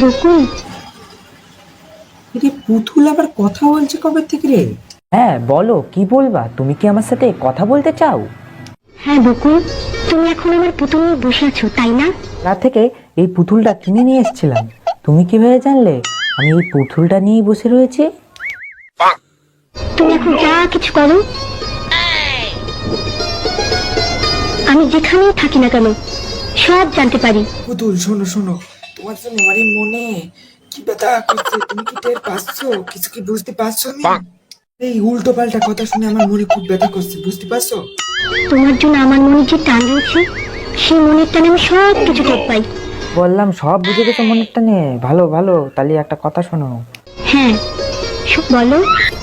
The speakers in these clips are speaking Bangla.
বকুল, রে পুতুল আবার কথা বলছে কবে থেকে রে? হ্যাঁ বলো, কি বলবা? তুমি কি আমার সাথে কথা বলতে চাও? হ্যাঁ বকুল, তুমি এখন আমার পুতুল নিয়ে বসে আছো তাই না? রাত থেকে এই পুতুলটা কিনে নিয়ে এসেছিলাম। তুমি কিভাবে জানলে আমি এই পুতুলটা নিয়েই বসে রয়েছি? তুমি এখন যা কিছু করো, আমি যেখানেই থাকি না কেন সব জানতে পারি। পুতুল শোনো শোনো, তোমার জন্য আমার এই মনে কি ব্যথা করছে, তুমি কি টের পাচ্ছ? কিছু কি বুঝতে পারছো? আমি এই উল্টো পাল্টা কথা শুনে আমার মনে খুব ব্যথা করছে, বুঝতে পারছো? তোমার জন্য আমার মনে যে টান রয়েছে, সেই মনের টানে আমি সব কিছু টের পাই। বললাম সব বুঝে গেছো মনেরটা নিয়ে। ভালো ভালো, তাহলে একটা কথা শোনো। হ্যাঁ বলো।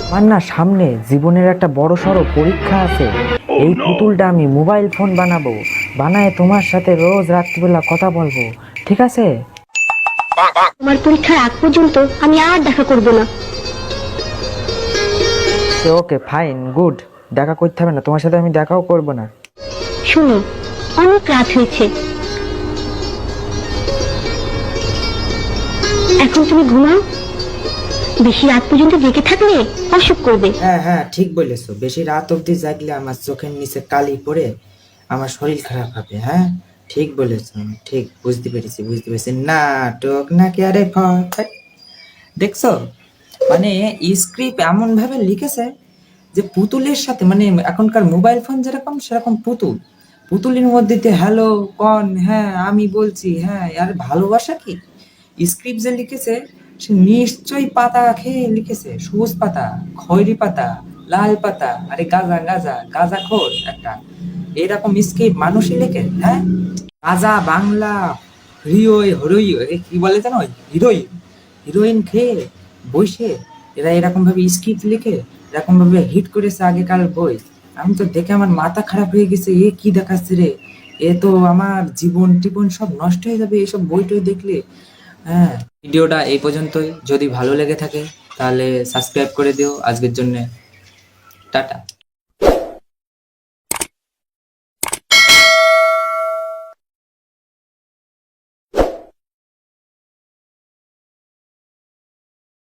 আমার না সামনে জীবনের একটা বড় সড়ো পরীক্ষা আছে। এই পুতুলটা আমি মোবাইল ফোন বানাবো, বানায় তোমার সাথে রোজ রাত্রিবেলা কথা বলবো, ঠিক আছে? তোমার পরীক্ষার আগ পর্যন্ত আমি আর দেখা করব না। ওকে ফাইন গুড, দেখা করতে হবে না, তোমার সাথে আমি দেখাও করব না। শোনো, অনেক রাত হয়েছে, এখন তুমি ঘুমাও। বেশি রাত পর্যন্ত জেগে থাকলে অসুখ করবে। হ্যাঁ হ্যাঁ ঠিক বলেছো, বেশি রাত অবধি জাগলে আমার চোখের নিচে কালি পড়ে আমার শরীর খারাপ হবে। হ্যাঁ ঠিক বলেছো, ঠিক বুঝতে পেরেছি বুঝতে পেরেছি। নাটক নাকি আরে দেখছো, মানে স্ক্রিপ্ট এমন ভাবে লিখেছে যে পুতুলের সাথে, মানে এখনকার মোবাইল ফোন যেরকম সেরকম পুতুল, পুতুলের মধ্যে দিয়ে হ্যালো কন, হ্যাঁ আমি বলছি, হ্যাঁ আর ভালোবাসা কি স্ক্রিপ্ট যে লিখেছে, সে নিশ্চয়ই পাতা খেয়ে লিখেছে, সবুজ পাতা, খয়েরি পাতা, লাল পাতা, আরে গাজা গাজা গাজা খোর একটা, এরকম স্ক্রিপ্ট মানুষই লেখে? হ্যাঁ গাজা বাংলা হিরোই হরই কি বলে জানো, হিরোইন হিরোইন খেয়ে বসে এরা এরকম ভাবে স্ক্রিপ্ট লিখে এরকম ভাবে হিট করেছে আগেকার বই। আমি তো দেখে আমার মাথা খারাপ হয়ে গেছে, এ কি দেখাচ্ছে রে, এ তো আমার জীবন টিবন সব নষ্ট হয়ে যাবে এসব বই টই দেখলে। হ্যাঁ ভিডিওটা এই পর্যন্তই, যদি ভালো লেগে থাকে তাহলে সাবস্ক্রাইব করে দিও। আজকের জন্য টাটা।